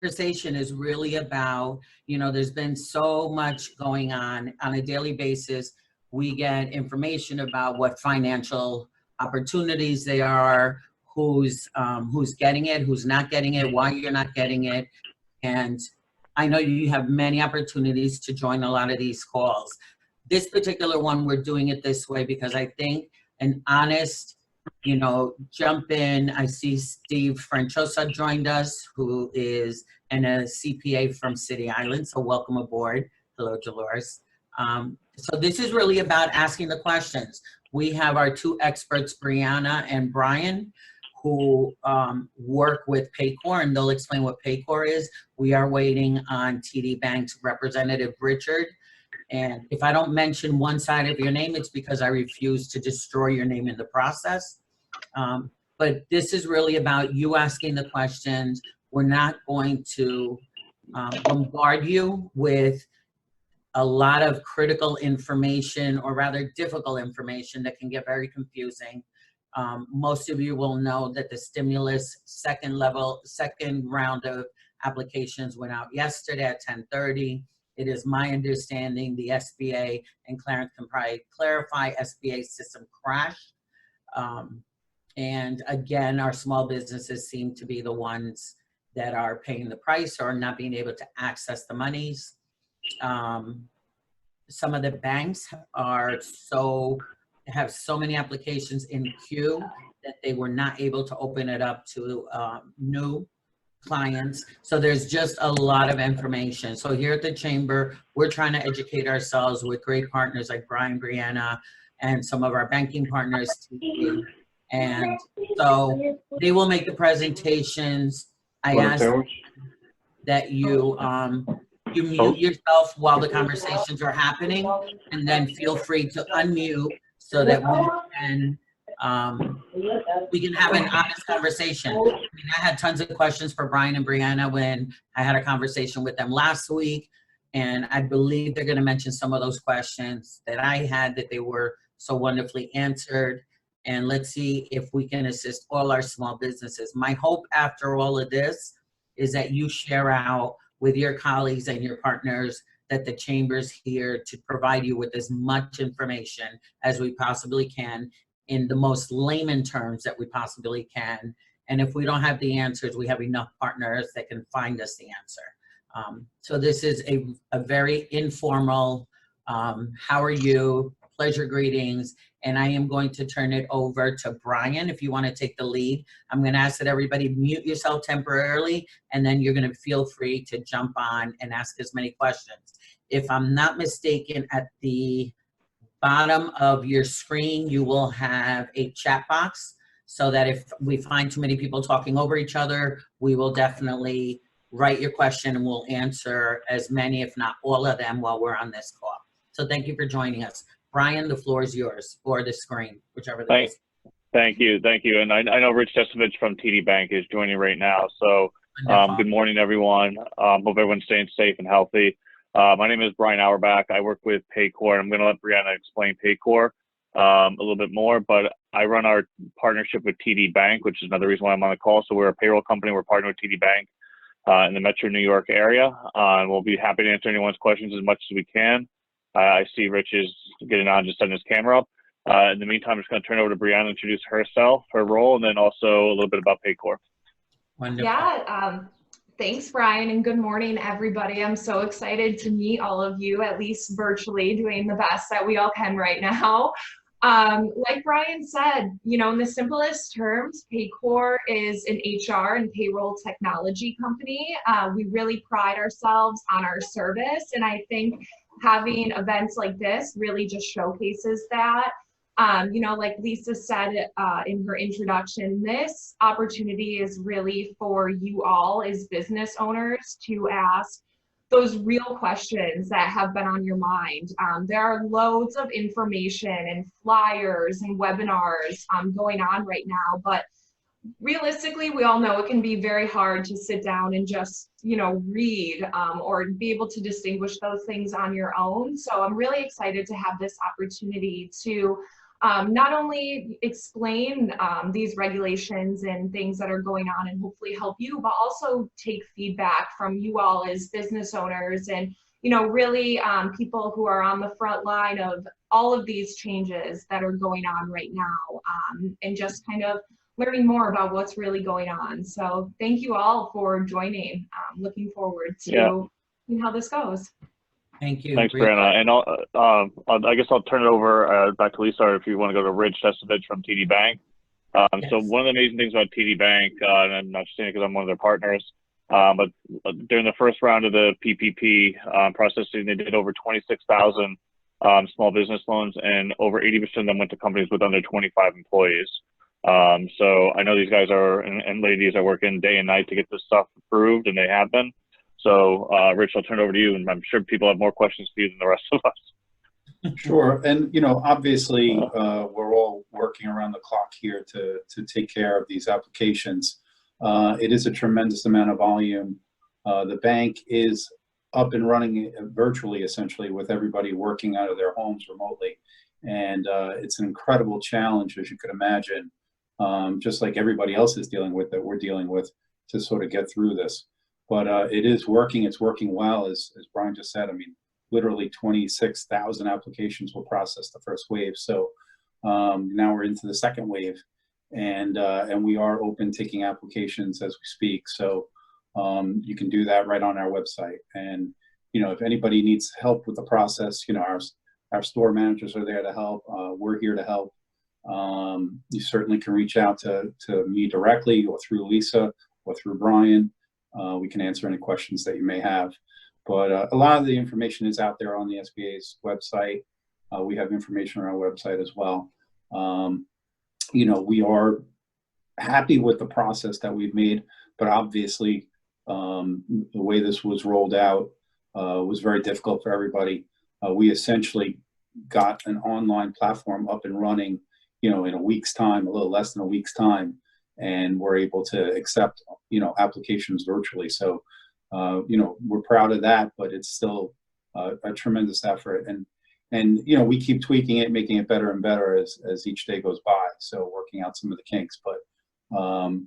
conversation is really about, there's been so much going on a daily basis. We get information about what financial opportunities there are, who's getting it, who's not getting it, why you're not getting it. And I know you have many opportunities to join a lot of these calls. This particular one, we're doing it this way because I think an honest, jump in. I see Steve Franchosa joined us, who is a CPA from City Island. So welcome aboard. Hello, Dolores. So this is really about asking the questions. We have our two experts, Brianna and Brian, who work with Paycor, and they'll explain what Paycor is. We are waiting on TD Bank's representative, Richard. And if I don't mention one side of your name, it's because I refuse to destroy your name in the process. But this is really about you asking the questions. We're not going to bombard you with a lot of critical information, or rather difficult information that can get very confusing. Most of you will know that the stimulus second round of applications went out yesterday at 10:30. It is my understanding the SBA, and Clarence can probably clarify, SBA system crashed. And again, our small businesses seem to be the ones that are paying the price or not being able to access the monies. Some of the banks have so many applications in queue that they were not able to open it up to new clients. So there's just a lot of information. So here at the Chamber, we're trying to educate ourselves with great partners like Brian, Brianna, and some of our banking partners. And so they will make the presentations. I ask that you mute yourself while the conversations are happening, and then feel free to unmute so that we can have an honest conversation. I mean, I had tons of questions for Brian and Brianna when I had a conversation with them last week, and I believe they're going to mention some of those questions that I had that they were so wonderfully answered. And let's see if we can assist all our small businesses. My hope after all of this is that you share out with your colleagues and your partners that the Chamber's here to provide you with as much information as we possibly can in the most layman terms that we possibly can. And if we don't have the answers, we have enough partners that can find us the answer. So this is a very informal, how are you, pleasure greetings. And I am going to turn it over to Brian if you want to take the lead. I'm going to ask that everybody mute yourself temporarily, and then you're going to feel free to jump on and ask as many questions. If I'm not mistaken, at the bottom of your screen, you will have a chat box so that if we find too many people talking over each other, we will definitely write your question and we'll answer as many, if not all of them, while we're on this call. So thank you for joining us. Brian, the floor is yours, or the screen, whichever the case. Thank you. And I know Rich Testovich from TD Bank is joining right now. So good morning, everyone. Hope everyone's staying safe and healthy. My name is Brian Auerbach. I work with Paycor. I'm going to let Brianna explain Paycor a little bit more, but I run our partnership with TD Bank, which is another reason why I'm on the call. So we're a payroll company. We're partnered with TD Bank in the Metro New York area. And we'll be happy to answer anyone's questions as much as we can. I see Rich is getting on, just setting his camera up. In the meantime, I'm just going to turn it over to Brianna to introduce herself, her role, and then also a little bit about Paycor. Wonderful. Yeah, thanks, Brian, and good morning, everybody. I'm so excited to meet all of you, at least virtually, doing the best that we all can right now. Like Brian said, in the simplest terms, Paycor is an HR and payroll technology company. We really pride ourselves on our service, and I think having events like this really just showcases that. Like Lisa said in her introduction, this opportunity is really for you all as business owners to ask those real questions that have been on your mind. There are loads of information and flyers and webinars going on right now, but realistically, we all know it can be very hard to sit down and just, read or be able to distinguish those things on your own. So I'm really excited to have this opportunity to not only explain these regulations and things that are going on and hopefully help you, but also take feedback from you all as business owners and, you know, really people who are on the front line of all of these changes that are going on right now, and just kind of learning more about what's really going on. So thank you all for joining. Looking forward to seeing how this goes. Thank you. Thanks, Brianna. And I guess I'll turn it over back to Lisa if you want to go to Rich Testovich from TD Bank. Yes. So one of the amazing things about TD Bank, and I'm not just saying it because I'm one of their partners, but during the first round of the PPP processing, they did over 26,000 small business loans, and over 80% of them went to companies with under 25 employees. So I know these guys are and ladies are working day and night to get this stuff approved, and they have been. So, Rich, I'll turn it over to you, and I'm sure people have more questions for you than the rest of us. Sure, and you know, obviously, we're all working around the clock here to take care of these applications. It is a tremendous amount of volume. The bank is up and running virtually, essentially, with everybody working out of their homes remotely, and it's an incredible challenge, as you could imagine, just like everybody else is dealing with, that we're dealing with, to sort of get through this. But it is working. It's working well, as Brian just said. I mean, literally 26,000 applications were processed the first wave. So now we're into the second wave, and we are open taking applications as we speak. So you can do that right on our website. And you know, if anybody needs help with the process, you know, our store managers are there to help. We're here to help. You certainly can reach out to me directly, or through Lisa, or through Brian. We can answer any questions that you may have. But a lot of the information is out there on the SBA's website. We have information on our website as well. You know, we are happy with the process that we've made, but obviously the way this was rolled out was very difficult for everybody. We essentially got an online platform up and running, you know, in a week's time, a little less than a week's time, and we're able to accept, you know, applications virtually. So, you know, we're proud of that, but it's still a tremendous effort. And you know, we keep tweaking it, making it better and better as each day goes by. So working out some of the kinks, but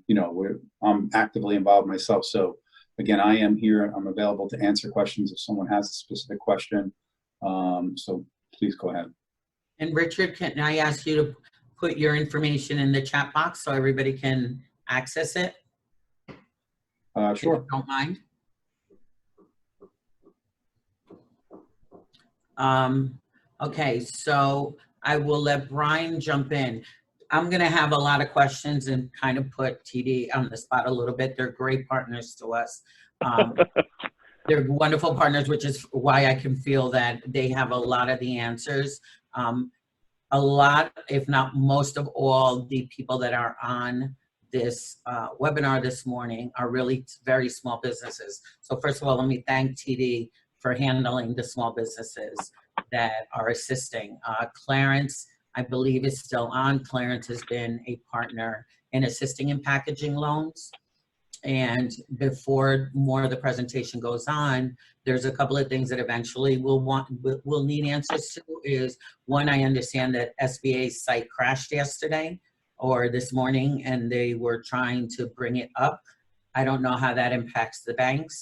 you know, I'm actively involved myself. So again, I am here. I'm available to answer questions if someone has a specific question. So please go ahead. And Richard, can I ask you to put your information in the chat box so everybody can access it? Sure. If you don't mind. Okay, so I will let Brian jump in. I'm going to have a lot of questions and kind of put TD on the spot a little bit. They're great partners to us. They're wonderful partners, which is why I can feel that they have a lot of the answers. A lot, if not most of all the people that are on this webinar this morning are really very small businesses. So first of all, let me thank TD for handling the small businesses that are assisting. Clarence, I believe, is still on. Clarence has been a partner in assisting in packaging loans. And before more of the presentation goes on, there's a couple of things that eventually we'll need answers to. Is one, I understand that SBA's site crashed yesterday or this morning, and they were trying to bring it up. I don't know how that impacts the banks.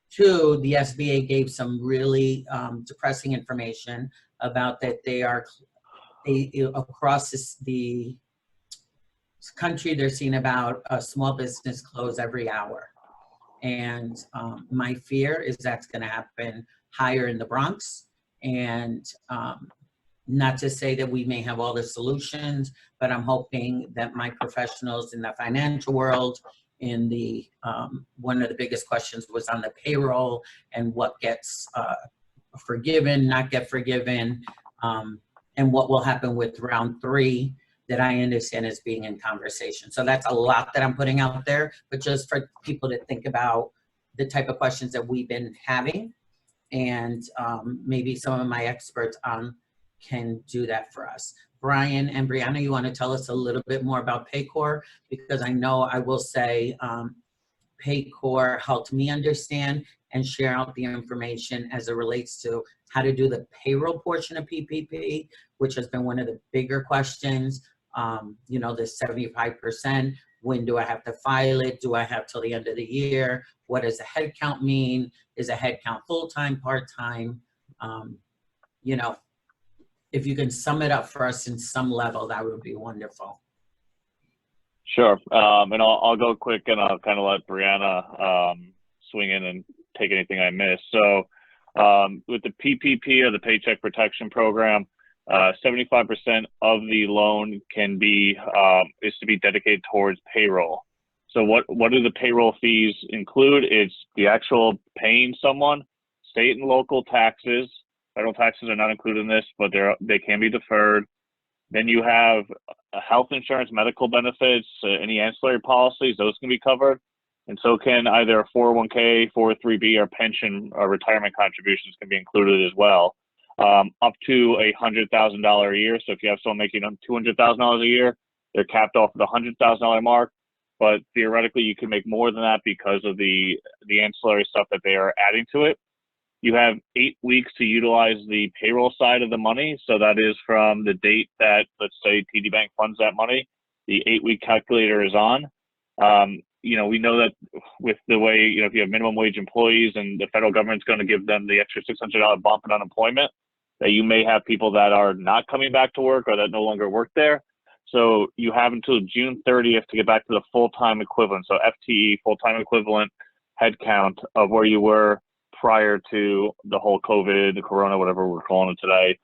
Two, the SBA gave some really depressing information about that they across the country, they're seeing about a small business close every hour. And my fear is that's going to happen higher in the Bronx. And not to say that we may have all the solutions, but I'm hoping that my professionals in the financial world, in the one of the biggest questions was on the payroll and what gets forgiven, not get forgiven, and what will happen with round 3 that I understand is being in conversation. So that's a lot that I'm putting out there, but just for people to think about the type of questions that we've been having, and maybe some of my experts can do that for us. Brian and Brianna, you want to tell us a little bit more about Paycor? Because I know, I will say, Paycor helped me understand and share out the information as it relates to how to do the payroll portion of PPP, which has been one of the bigger questions. You know, the 75%, when do I have to file it? Do I have till the end of the year? What does a head count mean? Is a head count full-time, part-time? You know, if you can sum it up for us in some level, that would be wonderful. Sure. And I'll go quick, and I'll kind of let Brianna swing in and take anything I miss. So with the PPP, or the Paycheck Protection Program, 75% of the loan can be is to be dedicated towards payroll. So what do the payroll fees include? It's the actual paying someone, state and local taxes. Federal taxes are not included in this, but they can be deferred. Then you have health insurance, medical benefits, any ancillary policies, those can be covered. And so can either a 401k, 403b, or pension or retirement contributions can be included as well. Up to $100,000 a year. So if you have someone making $200,000 a year, they're capped off at the $100,000 mark. But theoretically, you can make more than that because of the ancillary stuff that they are adding to it. You have 8 weeks to utilize the payroll side of the money. So that is from the date that, let's say, TD Bank funds that money, the 8-week calculator is on. You know, we know that with the way, you know, if you have minimum wage employees and the federal government's going to give them the extra $600 bump in unemployment, that you may have people that are not coming back to work or that no longer work there. So you have until June 30th to get back to the full-time equivalent. So FTE, full-time equivalent headcount of where you were prior to the whole COVID, the corona, whatever we're calling it today,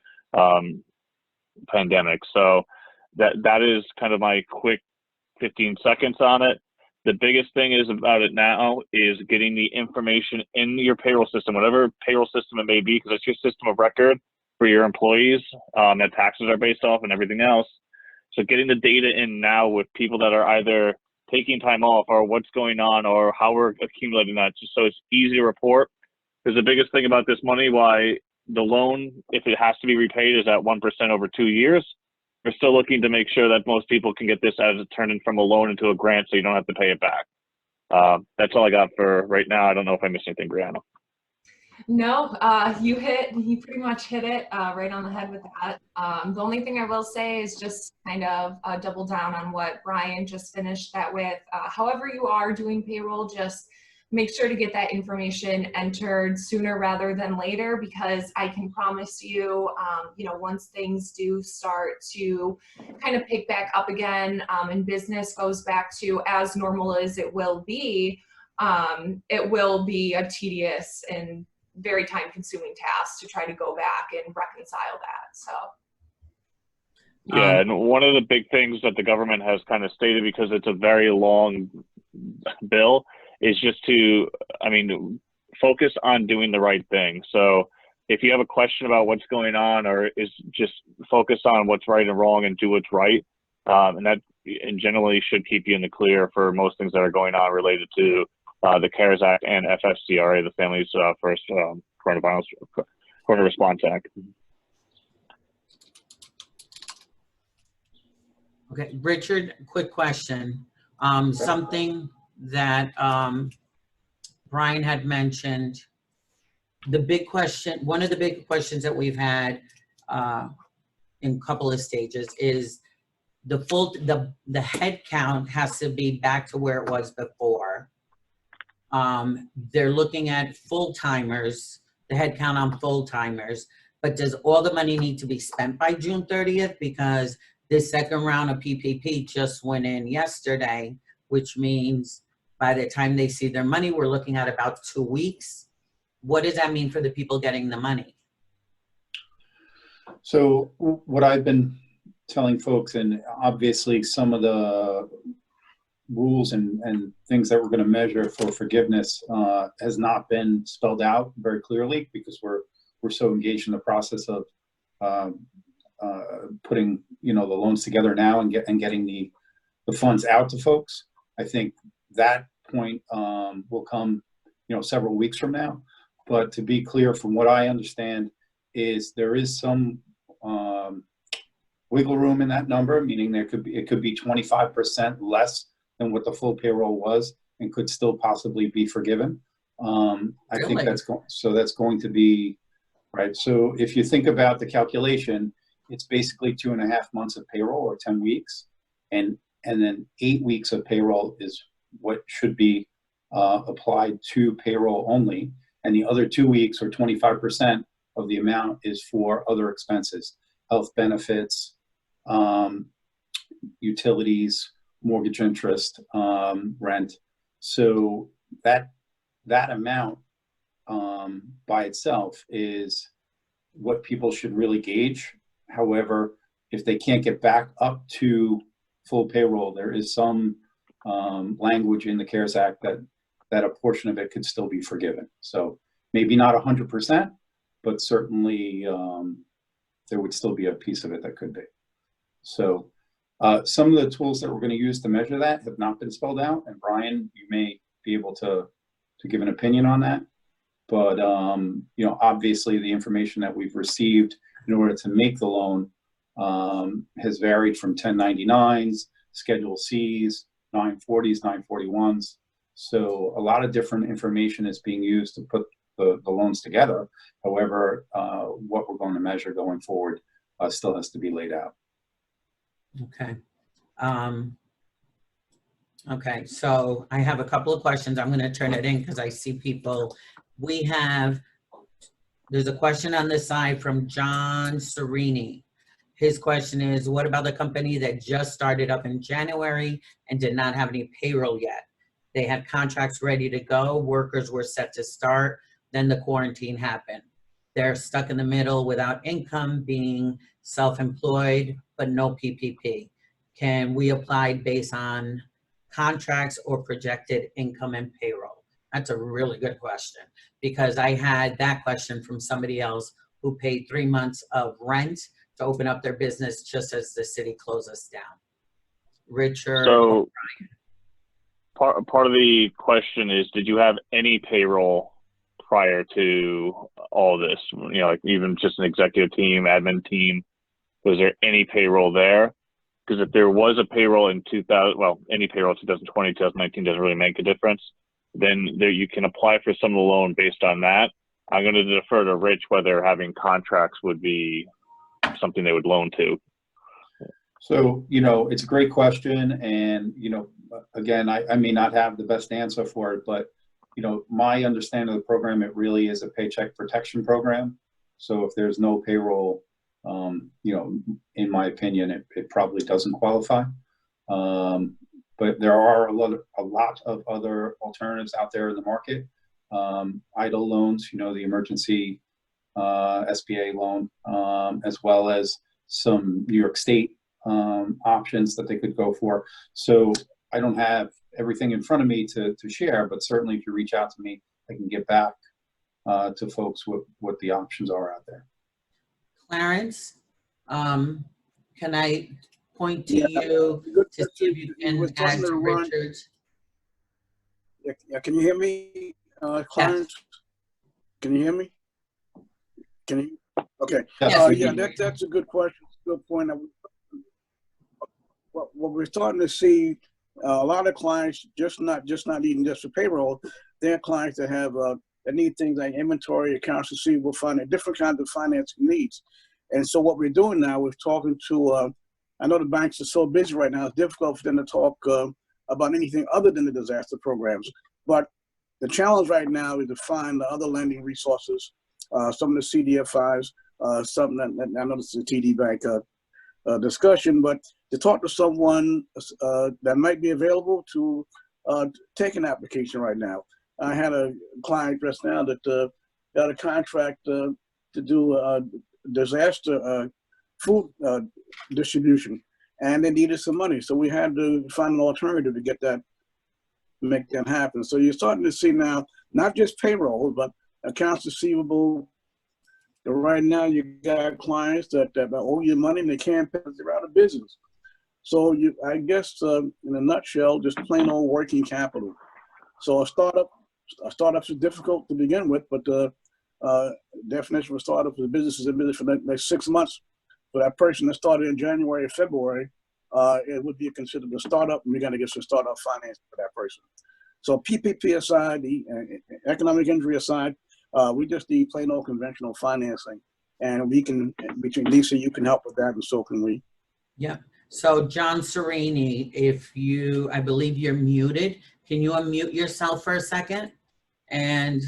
pandemic. So that is kind of my quick 15 seconds on it. The biggest thing is about it now is getting the information in your payroll system, whatever payroll system it may be, because it's your system of record for your employees that taxes are based off and everything else. So getting the data in now with people that are either taking time off or what's going on or how we're accumulating that, just so it's easy to report. Because the biggest thing about this money, why the loan, if it has to be repaid, is at 1% over 2 years. We're still looking to make sure that most people can get this as it turned in from a loan into a grant, so you don't have to pay it back. That's all I got for right now. I don't know if I missed anything, Brianna. No, you pretty much hit it right on the head with that. The only thing I will say is just kind of double down on what Brian just finished that with. However you are doing payroll, just make sure to get that information entered sooner rather than later, because I can promise you, you know, once things do start to kind of pick back up again and business goes back to as normal as it will be a tedious and very time-consuming task to try to go back and reconcile that. So. Yeah, and one of the big things that the government has kind of stated, because it's a very long bill, is just to, I mean, focus on doing the right thing. So if you have a question about what's going on, or is just focus on what's right and wrong and do what's right. And that generally should keep you in the clear for most things that are going on related to the CARES Act and FFCRA, the Families First Corona Response Act. Okay, Richard, quick question. Something that Brian had mentioned, the big question, one of the big questions that we've had in a couple of stages is the head count has to be back to where it was before. They're looking at full-timers, the head count on full-timers, but does all the money need to be spent by June 30th? Because this second round of PPP just went in yesterday, which means by the time they see their money, we're looking at about 2 weeks. What does that mean for the people getting the money? So what I've been telling folks, and obviously some of the rules and things that we're going to measure for forgiveness has not been spelled out very clearly, because we're so engaged in the process of putting, you know, the loans together now and getting the funds out to folks. I think that point will come, you know, several weeks from now. But to be clear, from what I understand, is there is some wiggle room in that number, meaning it could be 25% less than what the full payroll was. and could still possibly be forgiven. I think Really? that's going to be, right? So if you think about the calculation, it's basically 2.5 months of payroll, or 10 weeks. And then 8 weeks of payroll is what should be applied to payroll only. And the other 2 weeks, or 25% of the amount, is for other expenses, health benefits, utilities, mortgage interest, rent. So that amount by itself is what people should really gauge. However, if they can't get back up to full payroll, there is some language in the CARES Act that a portion of it could still be forgiven. So maybe not 100%, but certainly there would still be a piece of it that could be. So some of the tools that we're going to use to measure that have not been spelled out, and Brian, you may be able to give an opinion on that. But you know, obviously the information that we've received in order to make the loan has varied from 1099s, Schedule Cs, 940s, 941s. So a lot of different information is being used to put the loans together. However, what we're going to measure going forward still has to be laid out. Okay. Okay, so I have a couple of questions. I'm going to turn it in because I see people. There's a question on this side from John Serini. His question is, what about the company that just started up in January and did not have any payroll yet? They had contracts ready to go, workers were set to start, then the quarantine happened. They're stuck in the middle without income, being self-employed, but no PPP. Can we apply based on contracts or projected income and payroll? That's a really good question, because I had that question from somebody else who paid 3 months of rent to open up their business just as the city closes down. Richard? So part of the question is, did you have any payroll prior to all this? You know, like even just an executive team, admin team, was there any payroll there? Because if there was a payroll in any payroll in 2020, 2019 doesn't really make a difference. Then you can apply for some of the loan based on that. I'm going to defer to Rich whether having contracts would be something they would loan to. So, you know, it's a great question. And, you know, again, I may not have the best answer for it, but, you know, my understanding of the program, it really is a paycheck protection program. So if there's no payroll, you know, in my opinion, it probably doesn't qualify. But there are a lot of other alternatives out there in the market. EIDL loans, you know, the emergency SBA loan, as well as some New York State options that they could go for. So I don't have everything in front of me to share, but certainly if you reach out to me, I can get back to folks what the options are out there. Clarence, can I point to you to see if you can add to Richard's? Yeah, can you hear me, Clarence? Yes. Can you hear me? Can you? Okay. Yes, that's a good question. Good point. What we're starting to see, a lot of clients just not needing just for payroll. They're clients that have that need things like inventory, accounts receivable, different kinds of financing needs. And so what we're doing now, we're talking to. I know the banks are so busy right now. It's difficult for them to talk about anything other than the disaster programs. But the challenge right now is to find the other lending resources. Some of the CDFIs, something that I know this is a TD Bank discussion, but to talk to someone that might be available to take an application right now. I had a client just now that got a contract to do disaster food distribution, and they needed some money. So we had to find an alternative to get that, make that happen. So you're starting to see now, not just payroll, but accounts receivable. Right now, you got clients that owe you money and they can't pay because they're out of business. So I guess in a nutshell, just plain old working capital. So a startups is difficult to begin with, but the definition of a startup is a business is a business for the next 6 months. For that person that started in January or February, it would be considered a startup, and we're going to get some startup finance for that person. So PPP aside, the economic injury aside, we just need plain old conventional financing. And we can, between Lisa, you can help with that, and so can we. Yeah. So John Serini, I believe you're muted. Can you unmute yourself for a second and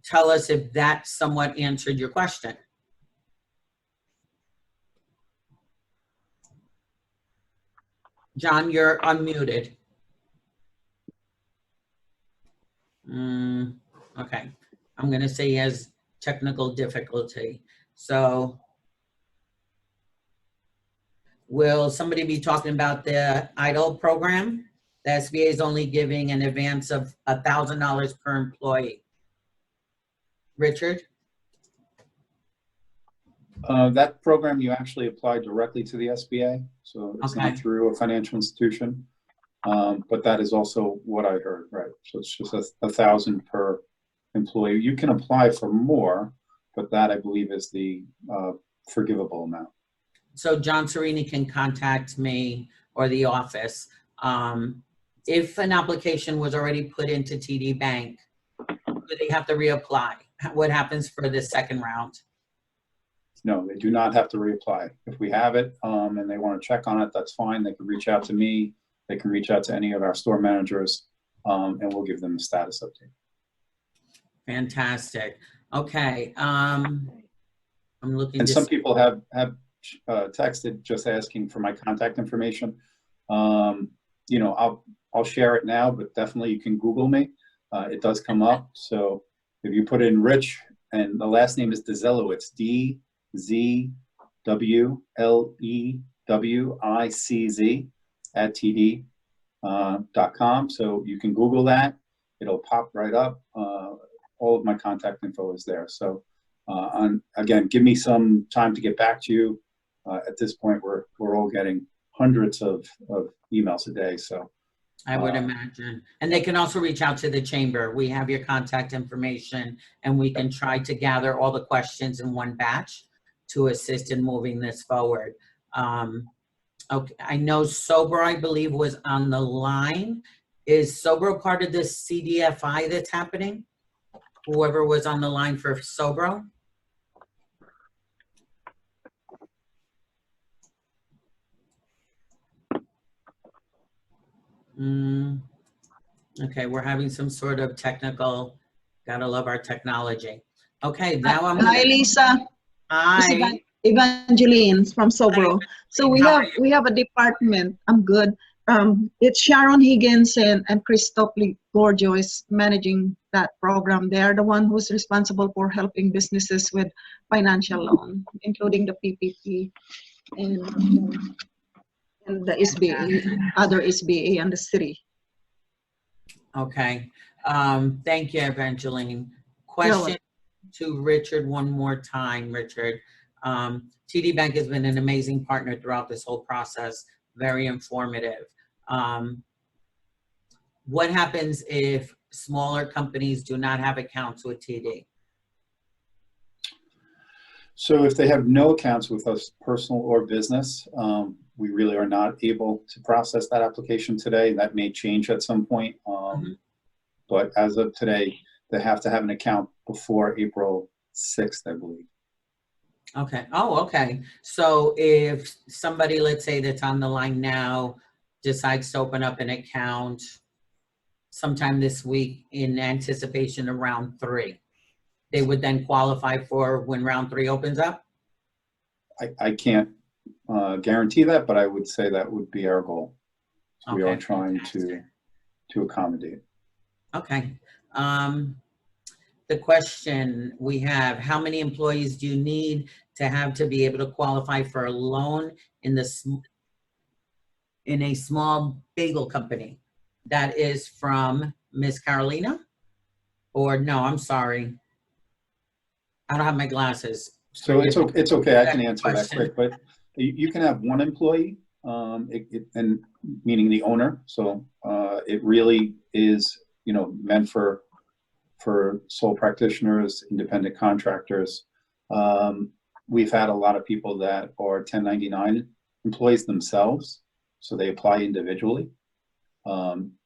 tell us if that somewhat answered your question? John, you're unmuted. Okay. I'm going to say he has technical difficulty. So will somebody be talking about the EIDL program? The SBA is only giving an advance of $1,000 per employee. Richard? That program, you actually apply directly to the SBA, so it's Okay. not through a financial institution. But that is also what I heard, right? So it's just $1,000 per employee. You can apply for more, but that I believe is the forgivable amount. So John Serini can contact me or the office. If an application was already put into TD Bank, do they have to reapply? What happens for the second round? No, they do not have to reapply. If we have it and they want to check on it, that's fine. They can reach out to me. They can reach out to any of our store managers, and we'll give them the status update. Fantastic. Okay. I'm looking. And some people have texted just asking for my contact information. You know, I'll share it now, but definitely you can Google me. It does come up. So if you put in Rich, and the last name is DeZello, it's DZWLEWICZ @td.com. So you can Google that. It'll pop right up. All of my contact info is there. So again, give me some time to get back to you. At this point, we're all getting hundreds of emails a day. So I would imagine. And they can also reach out to the chamber. We have your contact information, and we can try to gather all the questions in one batch to assist in moving this forward. Okay, I know Sobro, I believe, was on the line. Is Sobro part of this CDFI that's happening? Whoever was on the line for Sobro? Okay, we're having some sort of technical, gotta love our technology. Okay, now I'm gonna. Hi, Lisa. Hi. Evangeline from Sobro. So we have a department. I'm good. It's Sharon Higgins and Christoph Gorgio is managing that program. They are the one who's responsible for helping businesses with financial loan, including the PPP and the SBA, other SBA and the city. Okay, thank you, Evangeline. Question to Richard one more time, Richard. TD Bank has been an amazing partner throughout this whole process, very informative. What happens if smaller companies do not have accounts with TD? So if they have no accounts with us, personal or business, we really are not able to process that application today. That may change at some point. But as of today, they have to have an account before April 6th, I believe. Okay. Oh, okay. So if somebody, let's say that's on the line now, decides to open up an account sometime this week in anticipation of round 3, they would then qualify for when round 3 opens up? I can't guarantee that, but I would say that would be our goal. So we are trying to accommodate. Okay. The question we have, how many employees do you need to have to be able to qualify for a loan in a small bagel company? That is from Miss Carolina? Or no, I'm sorry. I don't have my glasses. So it's okay. I can answer that quick, but you can have one employee, and meaning the owner. So it really is, you know, meant for sole practitioners, independent contractors. We've had a lot of people that are 1099 employees themselves, so they apply individually.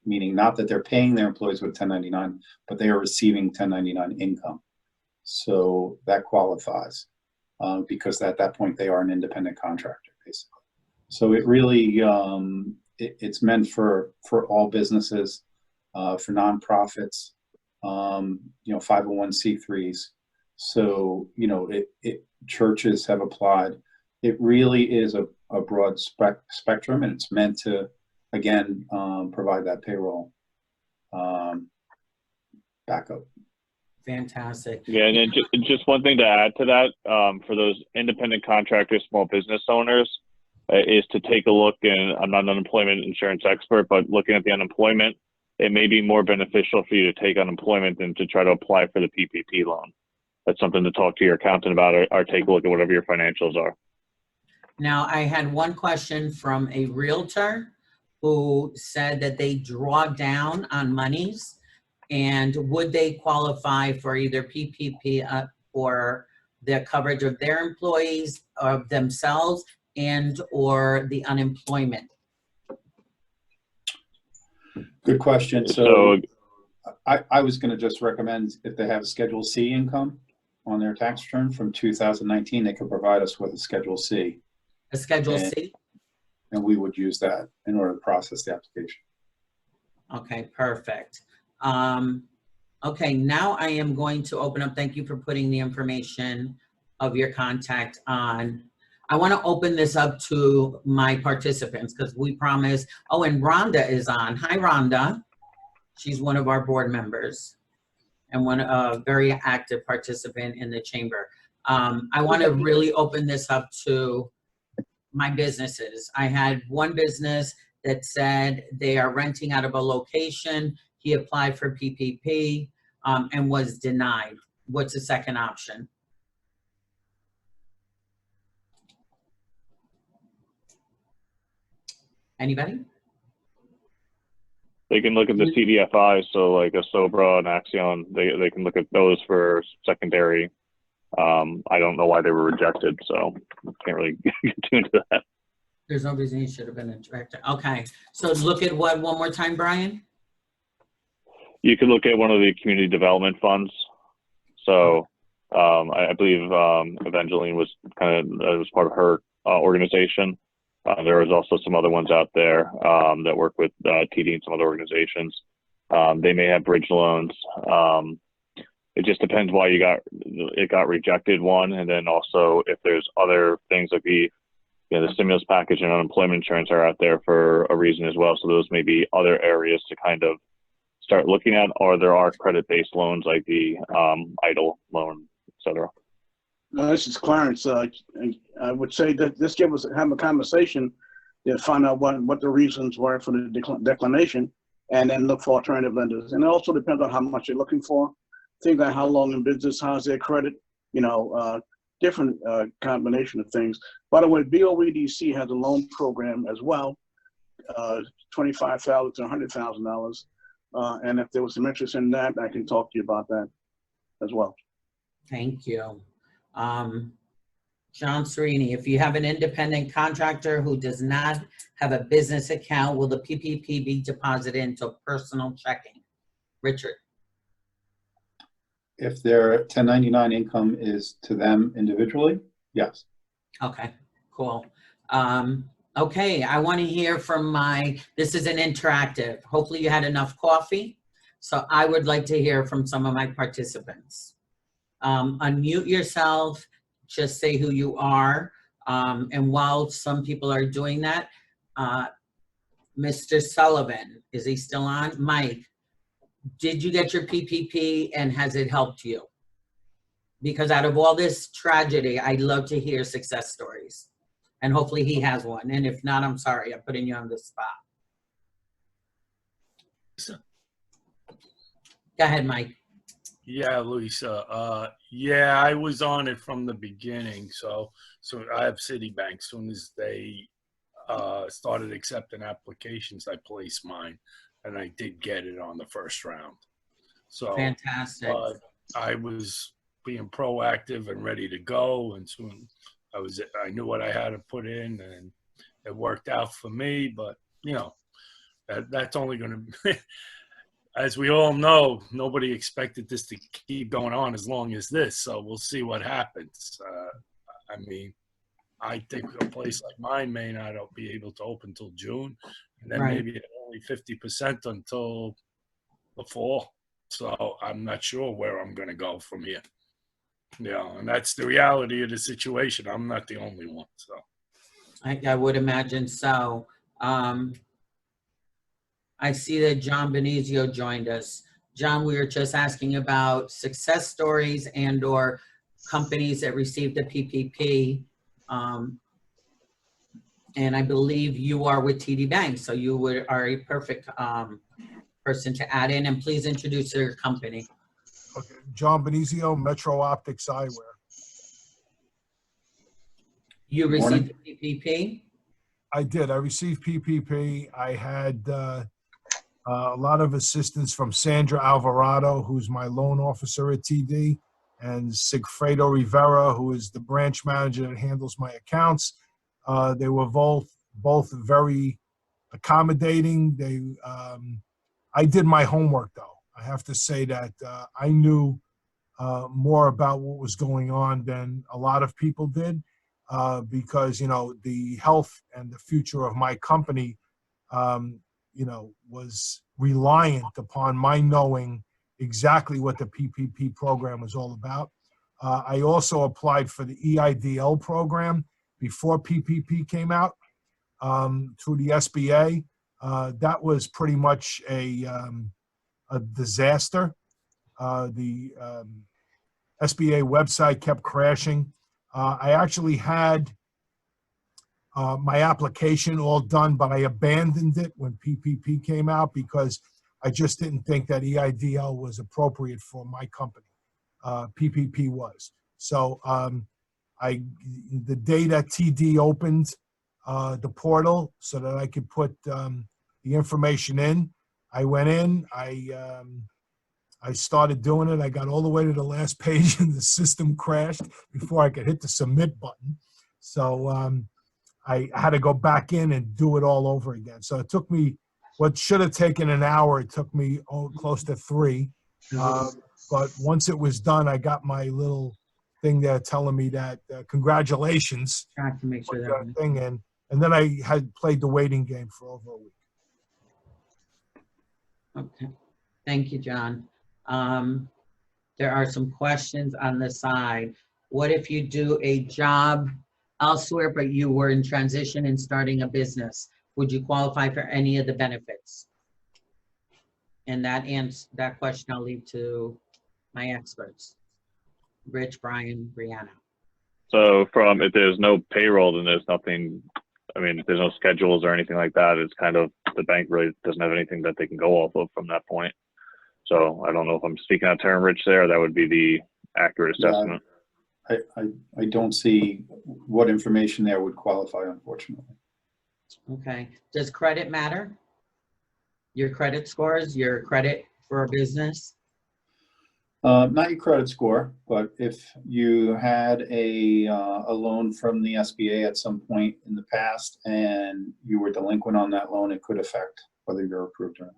meaning not that they're paying their employees with 1099, but they are receiving 1099 income. So that qualifies because at that point they are an independent contractor, basically. So it really, it's meant for all businesses, for nonprofits, 501c3s. So, churches have applied. It really is a broad spectrum, and it's meant to, again, provide that payroll backup. Fantastic. Yeah, and then just one thing to add to that, for those independent contractors, small business owners, is to take a look, and I'm not an unemployment insurance expert, but looking at the unemployment, it may be more beneficial for you to take unemployment than to try to apply for the PPP loan. That's something to talk to your accountant about, or take a look at whatever your financials are. Now, I had one question from a realtor who said that they draw down on monies, and would they qualify for either PPP or the coverage of their employees, of themselves, and or the unemployment? Good question. So I was going to just recommend, if they have Schedule C income on their tax return from 2019, they could provide us with a Schedule C. A Schedule C? And we would use that in order to process the application. Okay, perfect. Okay, now I am going to open up, thank you for putting the information of your contact on. I want to open this up to my participants because we promised, oh, and Rhonda is on. Hi, Rhonda. She's one of our board members and a very active participant in the chamber. I want to really open this up to my businesses. I had one business that said they are renting out of a location. He applied for PPP and was denied. What's the second option? Anybody? They can look at the CDFI, so like a Sobra and Axion, they can look at those for secondary. I don't know why they were rejected, so can't really get into that. There's no reason he should have been a director. Okay, so look at what one more time, Brian? You can look at one of the community development funds. So I believe Evangeline was was part of her organization. There was also some other ones out there that work with TD and some other organizations. They may have bridge loans. It just depends why it got rejected, one, and then also if there's other things like the stimulus package and unemployment insurance are out there for a reason as well. So those may be other areas to kind of start looking at, or there are credit-based loans like the EIDL loan, et cetera. This is Clarence. I would say that this give us have a conversation to find out what the reasons were for the declination, and then look for alternative lenders. And it also depends on how much you're looking for. Things like how long in business, how's their credit, different combination of things. By the way, BOEDC has a loan program as well, $25,000 to $100,000. And if there was some interest in that, I can talk to you about that as well. Thank you. John Serini, if you have an independent contractor who does not have a business account, will the PPP be deposited into personal checking? Richard. If their 1099 income is to them individually, yes. Okay, cool. Okay, I want to hear from this is an interactive. Hopefully you had enough coffee. So I would like to hear from some of my participants. Unmute yourself, just say who you are. And while some people are doing that, Mr. Sullivan, is he still on? Mike, did you get your PPP and has it helped you? Because out of all this tragedy, I'd love to hear success stories. And hopefully he has one. And if not, I'm sorry, I'm putting you on the spot. Go ahead, Mike. Yeah, Lisa. Yeah, I was on it from the beginning. So I have Citibank. As soon as they started accepting applications, I placed mine, and I did get it on the first round. So fantastic. I was being proactive and ready to go, and soon I knew what I had to put in, and it worked out for me. But That's only going to, as we all know, nobody expected this to keep going on as long as this. So we'll see what happens. I mean, I think a place like mine may not be able to open until June, and then Right. maybe only 50% until the fall. So I'm not sure where I'm going to go from here. Yeah, and that's the reality of the situation. I'm not the only one. So I would imagine so. I see that John Benizio joined us. John, we were just asking about success stories and or companies that received a PPP. And I believe you are with TD Bank, so you are a perfect person to add in, and please introduce your company. Okay, John Benizio, Metro Optics Eyewear. You Good morning. received the PPP? I did. I received PPP. I had a lot of assistance from Sandra Alvarado, who's my loan officer at TD, and Sigfredo Rivera, who is the branch manager that handles my accounts. They were both very accommodating. I did my homework, though. I have to say that I knew more about what was going on than a lot of people did, because, you know, the health and the future of my company, you know, was reliant upon my knowing exactly what the PPP program was all about. I also applied for the EIDL program before PPP came out through the SBA. That was pretty much a disaster. The SBA website kept crashing. I actually had my application all done, but I abandoned it when PPP came out because I just didn't think that EIDL was appropriate for my company. PPP was. So the day that TD opened the portal so that I could put the information in, I went in, I started doing it. I got all the way to the last page and the system crashed before I could hit the submit button. So I had to go back in and do it all over again. So it took me, what should have taken an hour, it took me close to 3. But once it was done, I got my little thing there telling me that congratulations. Trying to make sure Put that. thing in. And then I had played the waiting game for over a week. Okay, thank you, John. There are some questions on the side. What if you do a job elsewhere, but you were in transition and starting a business? Would you qualify for any of the benefits? And that question I'll leave to my experts, Rich, Brian, Brianna. So if there's no payroll, then there's nothing, I mean, if there's no schedules or anything like that, it's kind of, the bank really doesn't have anything that they can go off of from that point. So I don't know if I'm speaking out of turn, Rich, there. That would be the accurate assessment. I don't see what information there would qualify, unfortunately. Okay, does credit matter? Your credit scores, your credit for a business? Not your credit score, but if you had a loan from the SBA at some point in the past and you were delinquent on that loan, it could affect whether you're approved or not.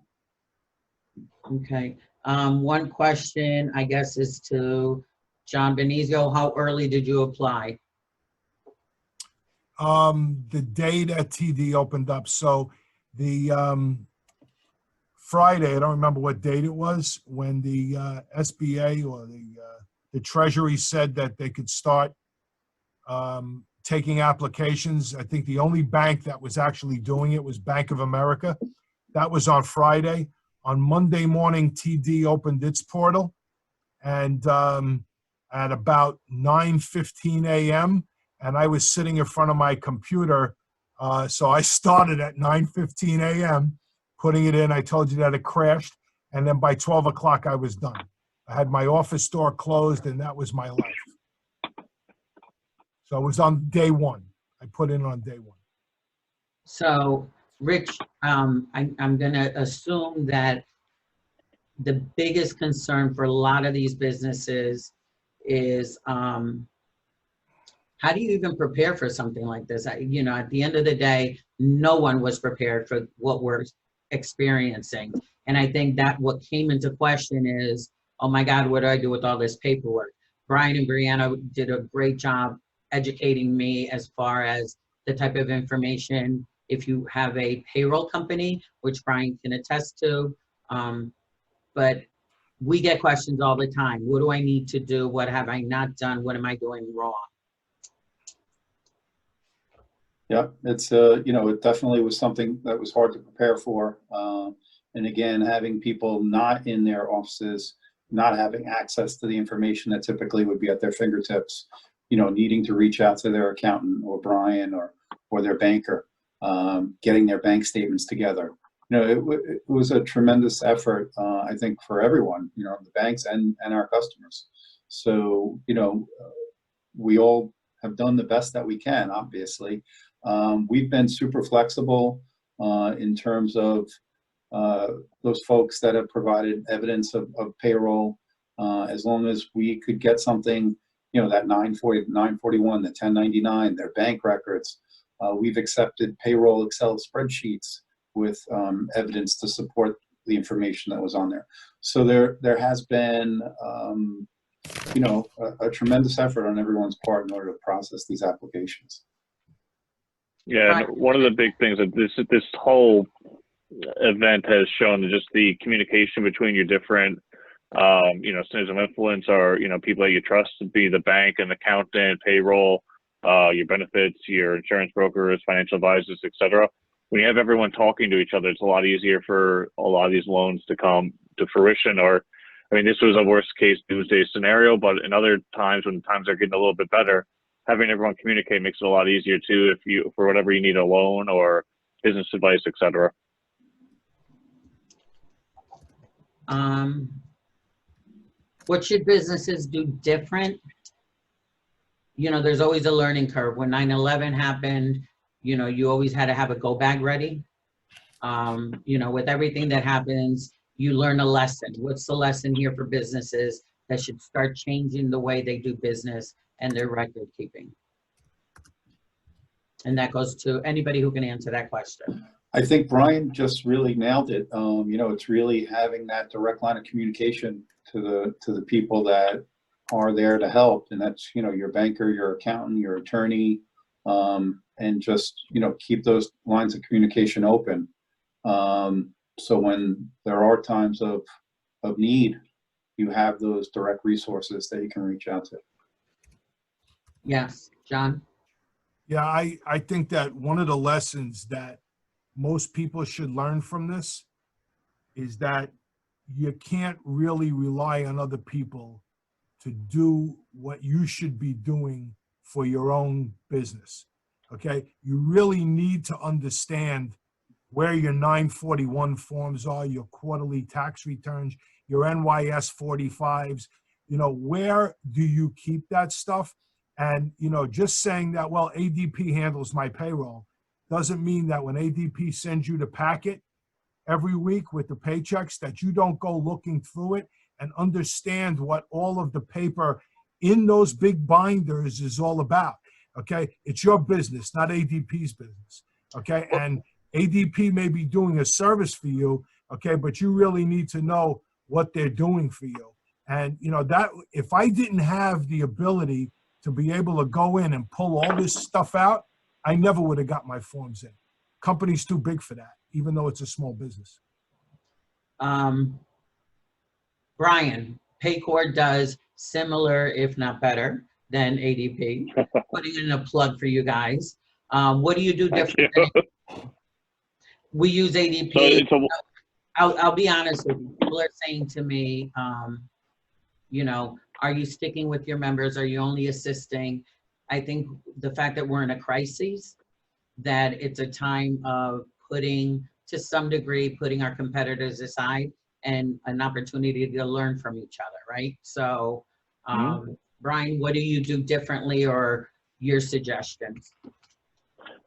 Okay, one question, I guess, is to John Benizio. How early did you apply? The day that TD opened up. So the Friday, I don't remember what date it was, when the SBA or the Treasury said that they could start taking applications. I think the only bank that was actually doing it was Bank of America. That was on Friday. On Monday morning, TD opened its portal, and at about 9:15 a.m., and I was sitting in front of my computer, so I started at 9:15 a.m., putting it in. I told you that it crashed, and then by 12 o'clock, I was done. I had my office door closed, and that was my life. So it was on day one. I put in on day one. So, Rich, I'm going to assume that the biggest concern for a lot of these businesses is how do you even prepare for something like this? You know, at the end of the day, no one was prepared for what we're experiencing. And I think that what came into question is, oh my God, what do I do with all this paperwork? Brian and Brianna did a great job educating me as far as the type of information, if you have a payroll company, which Brian can attest to. But we get questions all the time. What do I need to do? What have I not done? What am I doing wrong? Yeah, it's, it definitely was something that was hard to prepare for. And again, having people not in their offices, not having access to the information that typically would be at their fingertips, needing to reach out to their accountant or Brian or their banker, getting their bank statements together. It was a tremendous effort, I think, for everyone, the banks and our customers. So, we all have done the best that we can, obviously. We've been super flexible in terms of those folks that have provided evidence of payroll, as long as we could get something, that 940, 941, the 1099, their bank records. We've accepted payroll Excel spreadsheets with evidence to support the information that was on there. So there has been, a tremendous effort on everyone's part in order to process these applications. Yeah, and one of the big things that this whole event has shown is just the communication between your different, centers of influence, or people that you trust, to be the bank and accountant, payroll, your benefits, your insurance brokers, financial advisors, etc. When you have everyone talking to each other, it's a lot easier for a lot of these loans to come to fruition. Or, this was a worst case doomsday scenario, but in other times, when times are getting a little bit better, having everyone communicate makes it a lot easier too, if you, for whatever you need, a loan or business advice, etc. What should businesses do different? There's always a learning curve. When 9/11 happened, you always had to have a go bag ready. With everything that happens, you learn a lesson. What's the lesson here for businesses that should start changing the way they do business and their record keeping? And that goes to anybody who can answer that question. I think Brian just really nailed it. It's really having that direct line of communication to the people that are there to help, and that's your banker, your accountant, your attorney, and just keep those lines of communication open. So when there are times of need, you have those direct resources that you can reach out to. Yes, John? Yeah, I think that one of the lessons that most people should learn from this is that you can't really rely on other people to do what you should be doing for your own business, okay? You really need to understand where your 941 forms are, your quarterly tax returns, your NYS 45s, where do you keep that stuff? And, just saying that, well, ADP handles my payroll doesn't mean that when ADP sends you the packet every week with the paychecks, that you don't go looking through it and understand what all of the paper in those big binders is all about, okay? It's your business, not ADP's business, okay? And ADP may be doing a service for you, okay, but you really need to know what they're doing for you. And, that if I didn't have the ability to be able to go in and pull all this stuff out, I never would have got my forms in. Company's too big for that, even though it's a small business. Brian, Paycor does similar, if not better, than ADP. Putting in a plug for you guys. What do you do different? We use ADP. So I'll be honest with you. People are saying to me, are you sticking with your members? Are you only assisting? I think the fact that we're in a crisis, that it's a time of to some degree, putting our competitors aside and an opportunity to learn from each other, right? So, Brian, what do you do differently, or your suggestions?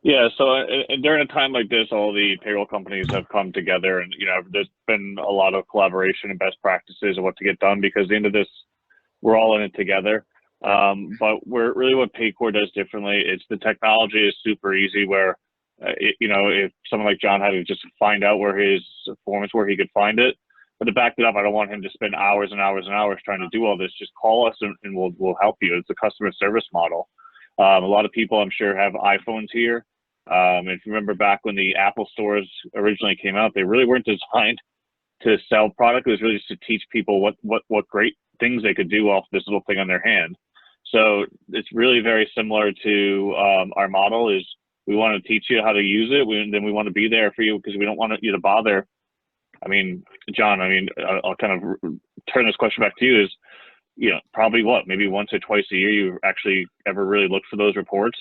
Yeah, so during a time like this, all the payroll companies have come together, and there's been a lot of collaboration and best practices of what to get done, because at the end of this, we're all in it together. But what Paycor does differently, it's the technology is super easy, where you know, if someone like John had to just find out where his form is, where he could find it. But to back it up, I don't want him to spend hours and hours and hours trying to do all this. Just call us and we'll help you. It's a customer service model. A lot of people, I'm sure, have iPhones here. If you remember back when the Apple stores originally came out, they really weren't designed to sell product. It was really just to teach people what great things they could do off this little thing on their hand. So it's really very similar to our model. Is we want to teach you how to use it. Then we want to be there for you because we don't want you to bother. I mean, John, I'll kind of turn this question back to you is, you know, probably maybe once or twice a year you actually ever really look for those reports,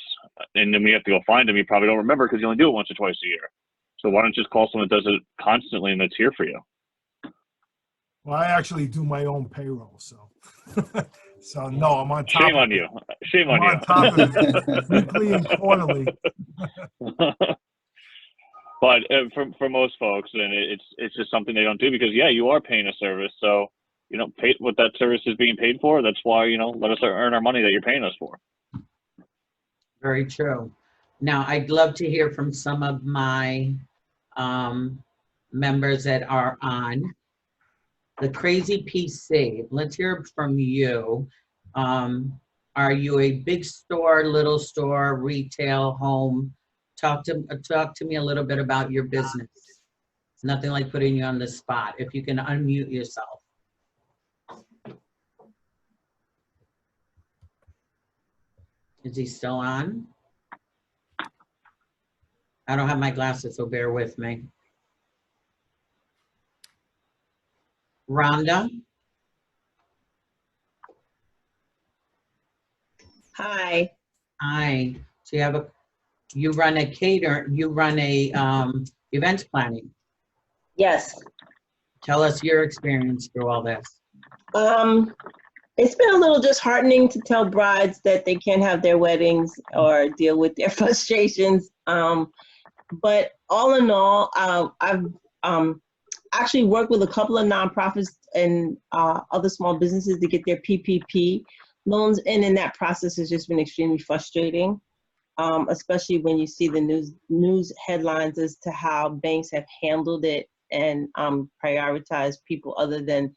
and then we have to go find them. You probably don't remember because you only do it once or twice a year. So why don't you just call someone that does it constantly and that's here for you? Well, I actually do my own payroll, so so no, I'm on top. Shame on you. Shame on you. On top of it, weekly and quarterly. But for most folks, then it's just something they don't do because you are paying a service, so you know pay what that service is being paid for. That's why let us earn our money that you're paying us for. Very true. Now, I'd love to hear from some of my members that are on the Crazy PC. Let's hear from you. Are you a big store, little store, retail, home? Talk to me a little bit about your business. Nothing like putting you on the spot. If you can unmute yourself. Is he still on? I don't have my glasses, so bear with me. Rhonda? Hi. Hi. So you run a events planning. Yes. Tell us your experience through all this. It's been a little disheartening to tell brides that they can't have their weddings or deal with their frustrations. But all in all, I've actually worked with a couple of nonprofits and other small businesses to get their PPP loans, and in that process has just been extremely frustrating, especially when you see the news headlines as to how banks have handled it and prioritized people other than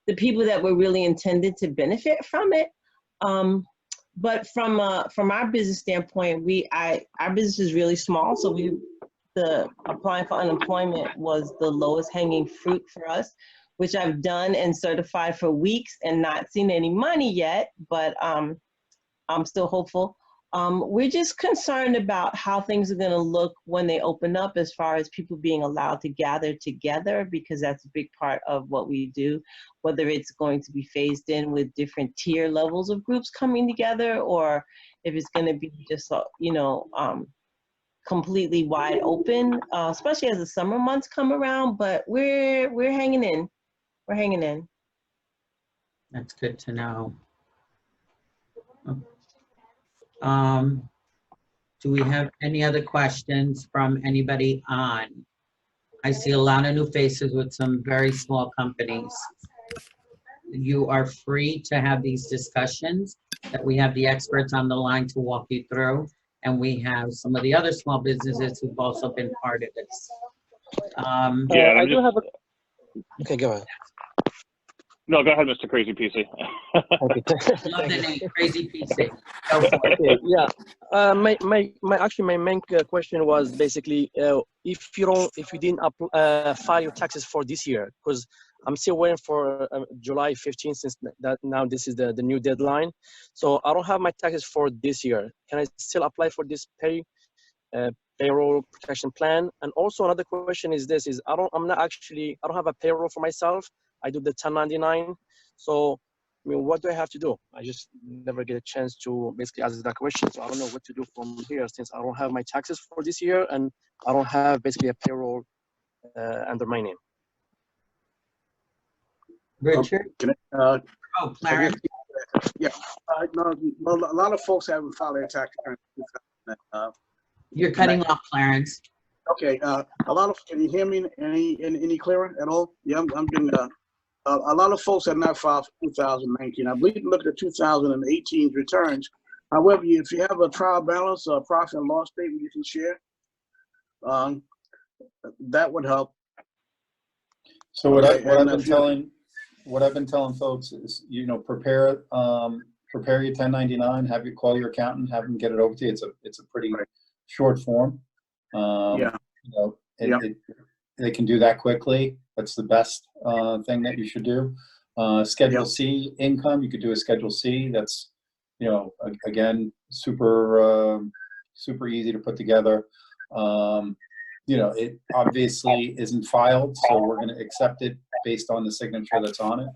the people that were really intended to benefit from it. But from our business standpoint, our business is really small, so the applying for unemployment was the lowest hanging fruit for us, which I've done and certified for weeks and not seen any money yet, but I'm still hopeful. We're just concerned about how things are gonna look when they open up as far as people being allowed to gather together, because that's a big part of what we do, whether it's going to be phased in with different tier levels of groups coming together, or if it's gonna be just, completely wide open, especially as the summer months come around, but we're hanging in. We're hanging in. That's good to know. Do we have any other questions from anybody on? I see a lot of new faces with some very small companies. You are free to have these discussions that we have the experts on the line to walk you through. And we have some of the other small businesses who've also been part of this. I do have a... Okay, go ahead. No, go ahead, Mr. Crazy PC. Okay. Love the name, Crazy PC. Go for it. Okay, yeah. My main question was basically if you didn't file your taxes for this year, because I'm still waiting for July 15th, since now this is the new deadline. So I don't have my taxes for this year. Can I still apply for this payroll protection plan? And also another question is this: I don't have a payroll for myself. I do the 1099. So I mean, what do I have to do? I just never get a chance to basically ask that question. So I don't know what to do from here, since I don't have my taxes for this year and I don't have basically a payroll under my name. Richard? Clarence? Yeah. No, a lot of folks haven't filed their tax returns. You're cutting off, Clarence. Okay. A lot of, can you hear me any clearer at all? Yeah, I'm getting, a lot of folks have not filed for 2019. I believe look at the 2018 returns. However, if you have a trial balance or profit and loss statement you can share, That would help. So what Okay, I've and been if you- telling folks is, you know, prepare your 1099, have you call your accountant, have them get it over to you. It's a pretty short form. Yeah. You know, Yeah. they can do that quickly. That's the best thing that you should do. Schedule Yep. C income, you could do a Schedule C. That's, you know, again, super easy to put together. You know, it obviously isn't filed, so we're going to accept it based on the signature that's on it.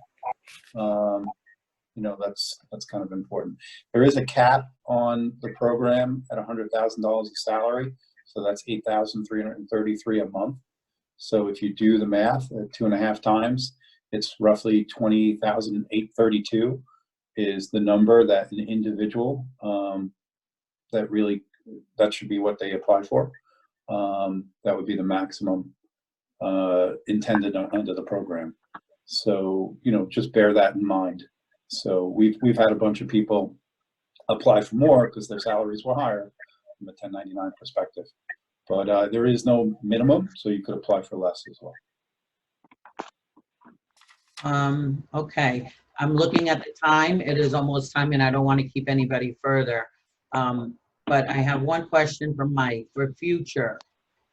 You know, that's kind of important. There is a cap on the program at $100,000 of salary, so that's $8,333 a month. So if you do the math at 2.5 times, it's roughly $20,832 is the number that an individual that should be what they apply for. That would be the maximum intended under the program. So, you know, just bear that in mind. So we've had a bunch of people apply for more because their salaries were higher from a 1099 perspective. But there is no minimum, so you could apply for less as well. Okay, I'm looking at the time. It is almost time, and I don't want to keep anybody further. But I have one question from Mike for future.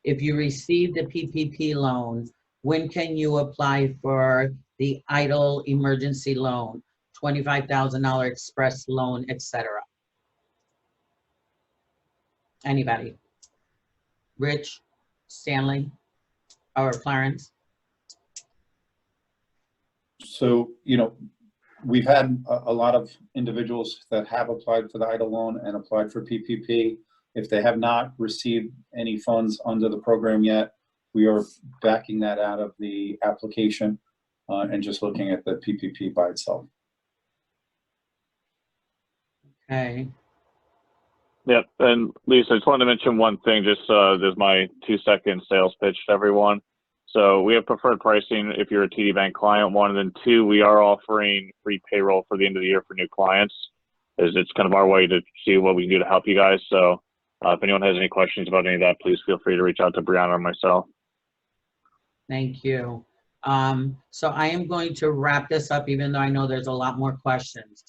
If you receive the PPP loan, when can you apply for the EIDL emergency loan, $25,000 express loan, etc.? Anybody? Rich, Stanley, or Clarence? So, you know, we've had a lot of individuals that have applied for the EIDL loan and applied for PPP. If they have not received any funds under the program yet, we are backing that out of the application and just looking at the PPP by itself. Okay. Yep. And Lisa, I just wanted to mention one thing. Just there's my 2-second sales pitch to everyone. So we have preferred pricing if you're a TD Bank client, one, and then two, we are offering free payroll for the end of the year for new clients. It's kind of our way to see what we can do to help you guys. So if anyone has any questions about any of that, please feel free to reach out to Brianna or myself. Thank you. So I am going to wrap this up, even though I know there's a lot more questions.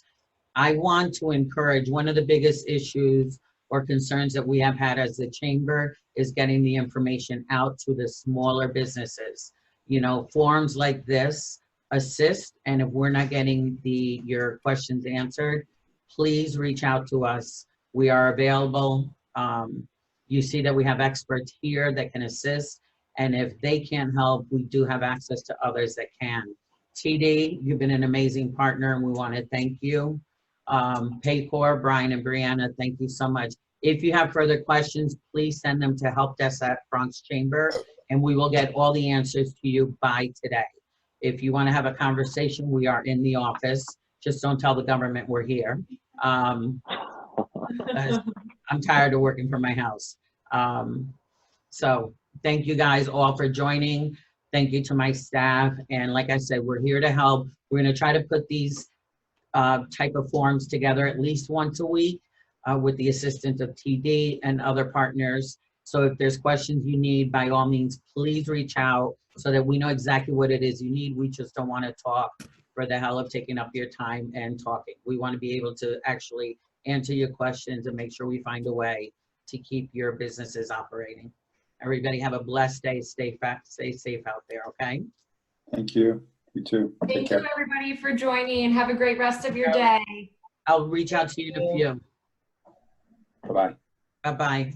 I want to encourage, one of the biggest issues or concerns that we have had as the chamber is getting the information out to the smaller businesses. You know, forums like this assist, and if we're not getting your questions answered, please reach out to us. We are available. You see that we have experts here that can assist, and if they can't help, we do have access to others that can. TD, you've been an amazing partner, and we want to thank you. Paycor, Brian and Brianna, thank you so much. If you have further questions, please send them to helpdesk@Bronx Chamber, and we will get all the answers to you by today. If you want to have a conversation, we are in the office. Just don't tell the government we're here. I'm tired of working from my house. So thank you guys all for joining. Thank you to my staff. And like I said, we're here to help. We're going to try to put these type of forums together at least once a week with the assistance of TD and other partners. So if there's questions you need, by all means, please reach out so that we know exactly what it is you need. We just don't want to talk for the hell of taking up your time and talking. We want to be able to actually answer your questions and make sure we find a way to keep your businesses operating. Everybody have a blessed day. Stay safe out there, okay? Thank you. You too. Thank you, everybody, for joining. Have a great rest of your day. I'll reach out to you in a few. Bye-bye. Bye-bye.